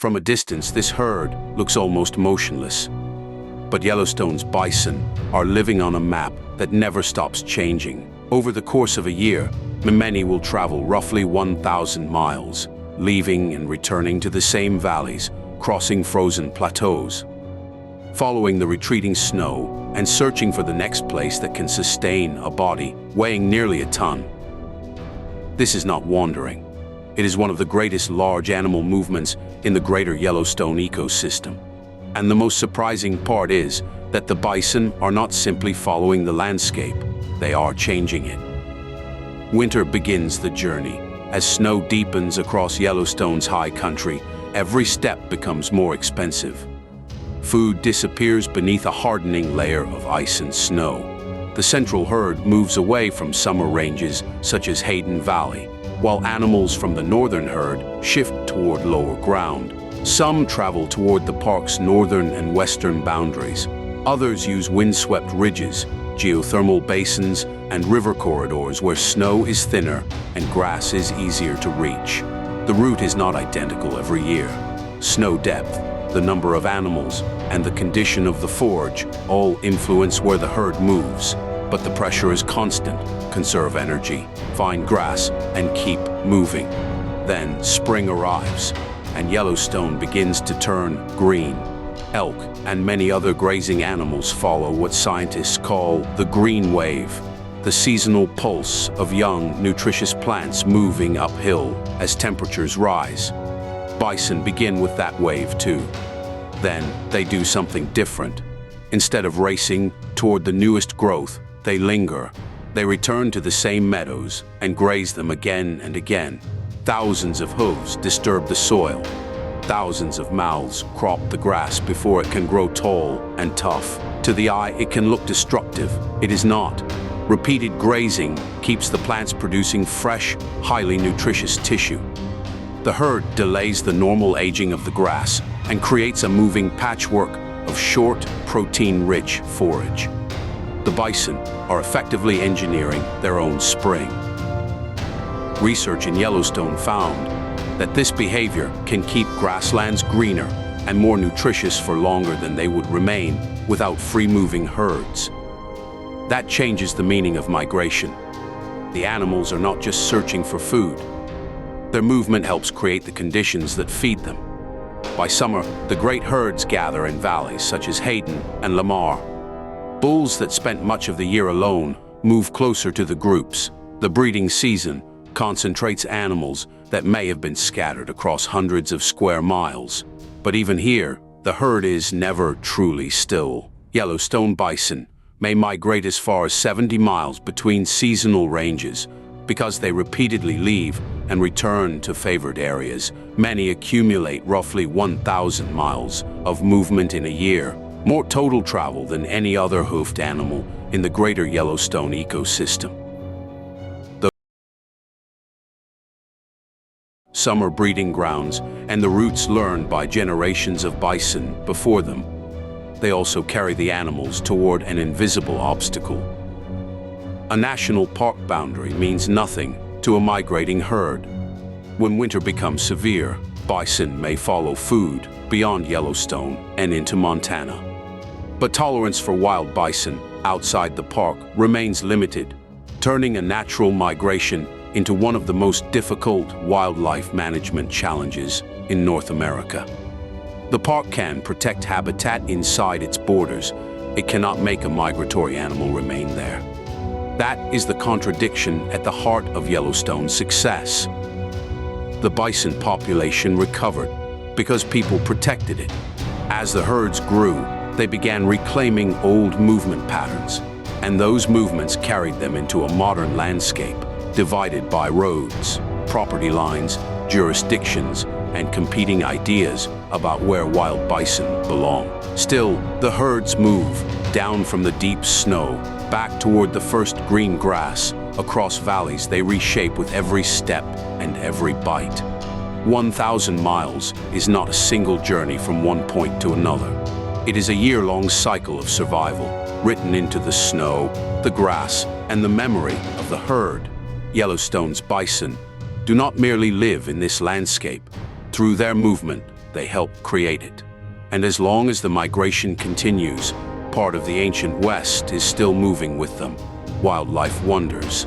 From a distance, this herd looks almost motionless. But Yellowstone's bison are living on a map that never stops changing. Over the course of a year, many will travel roughly 1,000 miles, leaving and returning to the same valleys, crossing frozen plateaus, following the retreating snow and searching for the next place that can sustain a body weighing nearly a ton. This is not wandering. It is one of the greatest large animal movements in the greater Yellowstone ecosystem. And the most surprising part is that the bison are not simply following the landscape, they are changing it. Winter begins the journey. As snow deepens across Yellowstone's high country, every step becomes more expensive. Food disappears beneath a hardening layer of ice and snow. The central herd moves away from summer ranges such as Hayden Valley, while animals from the northern herd shift toward lower ground. Some travel toward the park's northern and western boundaries. Others use windswept ridges, geothermal basins, and river corridors where snow is thinner and grass is easier to reach. The route is not identical every year. Snow depth, the number of animals, and the condition of the forage all influence where the herd moves. But the pressure is constant. Conserve energy, find grass, and keep moving. Then spring arrives, and Yellowstone begins to turn green. Elk and many other grazing animals follow what scientists call the green wave, the seasonal pulse of young, nutritious plants moving uphill as temperatures rise. Bison begin with that wave too. Then they do something different. Instead of racing toward the newest growth, they linger. They return to the same meadows and graze them again and again. Thousands of hooves disturb the soil. Thousands of mouths crop the grass before it can grow tall and tough. To the eye, it can look destructive. It is not. Repeated grazing keeps the plants producing fresh, highly nutritious tissue. The herd delays the normal aging of the grass and creates a moving patchwork of short, protein-rich forage. The bison are effectively engineering their own spring. Research in Yellowstone found that this behavior can keep grasslands greener and more nutritious for longer than they would remain without free-moving herds. That changes the meaning of migration. The animals are not just searching for food. Their movement helps create the conditions that feed them. By summer, the great herds gather in valleys such as Hayden and Lamar. Bulls that spent much of the year alone move closer to the groups. The breeding season concentrates animals that may have been scattered across hundreds of square miles. But even here, the herd is never truly still. Yellowstone bison may migrate as far as 70 miles between seasonal ranges. Because they repeatedly leave and return to favored areas, many accumulate roughly 1,000 miles of movement in a year, more total travel than any other hoofed animal in the greater Yellowstone ecosystem. Summer breeding grounds and the routes learned by generations of bison before them. They also carry the animals toward an invisible obstacle. A national park boundary means nothing to a migrating herd. When winter becomes severe, bison may follow food beyond Yellowstone and into Montana. But tolerance for wild bison outside the park remains limited, turning a natural migration into one of the most difficult wildlife management challenges in North America. The park can protect habitat inside its borders. It cannot make a migratory animal remain there. That is the contradiction at the heart of Yellowstone's success. The bison population recovered because people protected it. As the herds grew, they began reclaiming old movement patterns, and those movements carried them into a modern landscape divided by roads, property lines, jurisdictions, and competing ideas about where wild bison belong. Still, the herds move down from the deep snow, back toward the first green grass. Across valleys, they reshape with every step and every bite. 1,000 miles is not a single journey from one point to another. It is a year-long cycle of survival, written into the snow, the grass, and the memory of the herd. Yellowstone's bison do not merely live in this landscape. Through their movement, they help create it. And as long as the migration continues, part of the ancient West is still moving with them. Wildlife wonders.